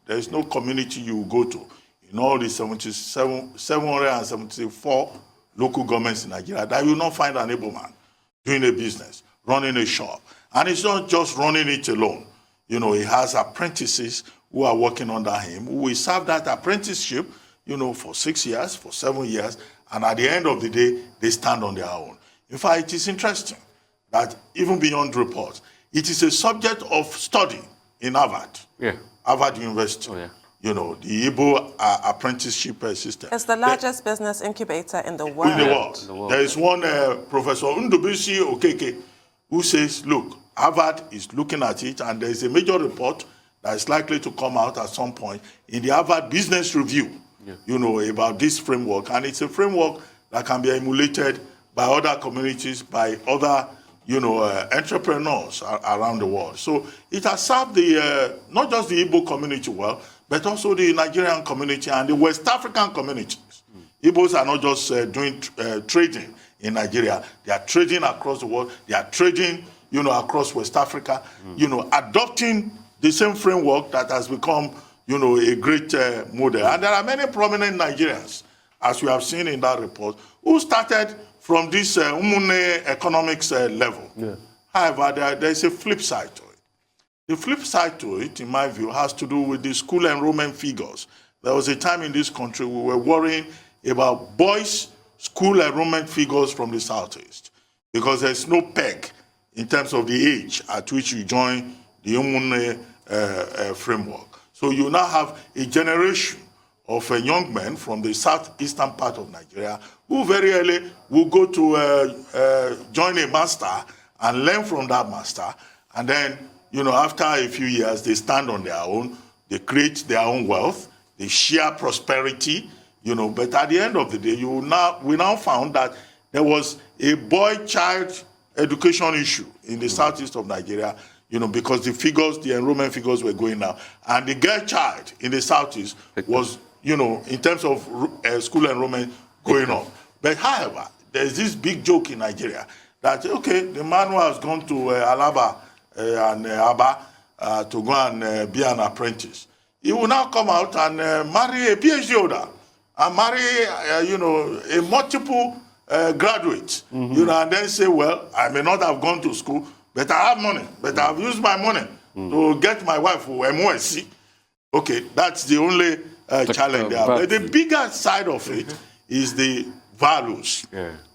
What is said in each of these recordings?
There is no community you go to in all the 774 local governments in Nigeria that you will not find an Igbo man doing a business, running a shop. And it's not just running it alone. He has apprentices who are working under him, who will serve that apprenticeship, for 6 years, for 7 years, and at the end of the day, they stand on their own. In fact, it is interesting that even beyond reports, it is a subject of study in Harvard, Harvard University. Oh, yeah. The Igbo apprenticeship system. It's the largest business incubator in the world. In the world. There is one Professor Ndubisi Okeke who says, look, Harvard is looking at it, and there is a major report that is likely to come out at some point in the Harvard Business Review, about this framework. And it's a framework that can be emulated by other communities, by other entrepreneurs around the world. So it has served not just the Igbo community well, but also the Nigerian community and the West African communities. Igbos are not just doing trading in Nigeria. They are trading across the world. They are trading, across West Africa, adopting the same framework that has become, a great model. And there are many prominent Nigerians, as we have seen in that report, who started from this Umune economics level. Yeah. However, there is a flip side to it. The flip side to it, in my view, has to do with the school enrollment figures. There was a time in this country we were worrying about boys' school enrollment figures from the Southeast, because there's no peg in terms of the age at which you join the Umune framework. So you now have a generation of young men from the southeastern part of Nigeria who very early will go to join a master and learn from that master. And then, after a few years, they stand on their own, they create their own wealth, they share prosperity, but at the end of the day, we now found that there was a boy-child education issue in the southeast of Nigeria, because the enrollment figures were going down. And the girl child in the southeast was, in terms of school enrollment going up. But however, there's this big joke in Nigeria that, the man who has gone to Alaba and Aba to go and be an apprentice, he will now come out and marry a PhD holder and marry, a multiple graduate, and then say, well, I may not have gone to school, but I have money, but I've used my money to get my wife for MOSC. Okay, that's the only challenge there. But the bigger side of it is the values,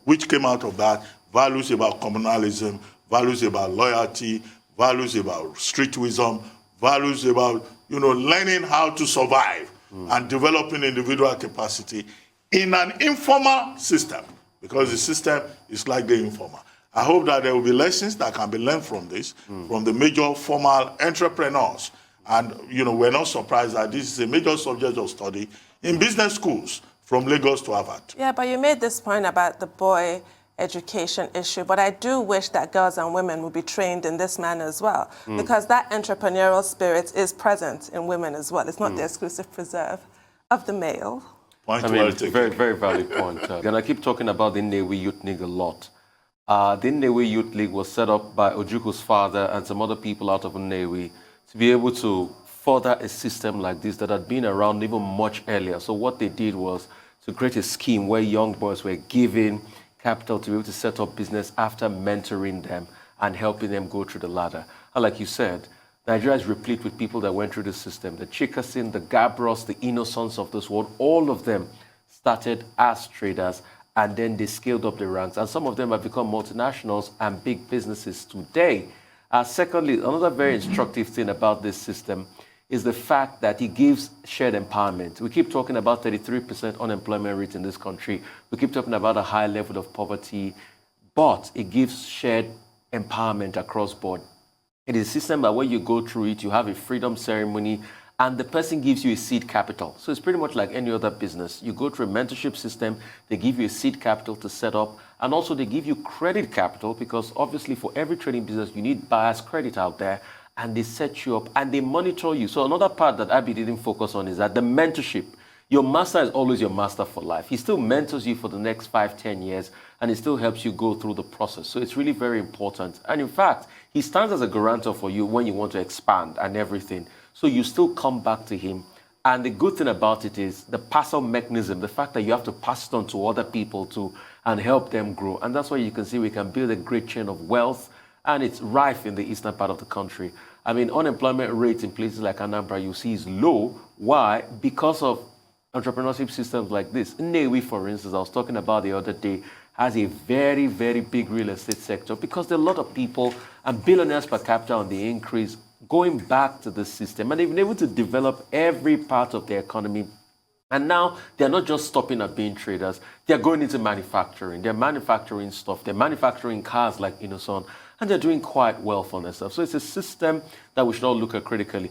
which came out of that. Values about communalism, values about loyalty, values about street wisdom, values about, learning how to survive and developing individual capacity in an informal system, because the system is like the informal. I hope that there will be lessons that can be learned from this, from the major formal entrepreneurs. And, we're not surprised that this is a major subject of study in business schools from Lagos to Harvard. Yeah, but you made this point about the boy education issue, but I do wish that girls and women would be trained in this manner as well, because that entrepreneurial spirit is present in women as well. It's not the exclusive preserve of the male. Very, very valid point. And I keep talking about the Nnewi Youth League a lot. The Nnewi Youth League was set up by Ojuku's father and some other people out of Nnewi to be able to further a system like this that had been around even much earlier. So what they did was to create a scheme where young boys were given capital to be able to set up business after mentoring them and helping them go through the ladder. And like you said, Nigeria is replete with people that went through the system. The Chikasin, the Gabros, the Innocents of this world, all of them started as traders, and then they scaled up the ranks. And some of them have become multinationals and big businesses today. Secondly, another very instructive thing about this system is the fact that it gives shared empowerment. We keep talking about 33% unemployment rate in this country. We keep talking about a high level of poverty, but it gives shared empowerment across board. It is a system that when you go through it, you have a freedom ceremony, and the person gives you a seed capital. So it's pretty much like any other business. You go through a mentorship system, they give you a seed capital to set up, and also they give you credit capital, because obviously for every trading business, you need buyer's credit out there, and they set you up and they monitor you. So another part that Abby didn't focus on is that the mentorship. Your master is always your master for life. He still mentors you for the next 5, 10 years, and he still helps you go through the process. So it's really very important. And in fact, he stands as a guarantor for you when you want to expand and everything. So you still come back to him. And the good thing about it is the pass-on mechanism, the fact that you have to pass it on to other people too and help them grow. And that's why you can see we can build a great chain of wealth, and it's rife in the eastern part of the country. I mean, unemployment rate in places like Anambra, you see, is low. Why? Because of entrepreneurship systems like this. Nnewi, for instance, I was talking about the other day, has a very, very big real estate sector because there are a lot of people and billionaires per capita on the increase going back to the system, and they've been able to develop every part of the economy. And now they're not just stopping at being traders, they're going into manufacturing. They're manufacturing stuff, they're manufacturing cars like Innoson, and they're doing quite well for themselves. So it's a system that we should all look at critically.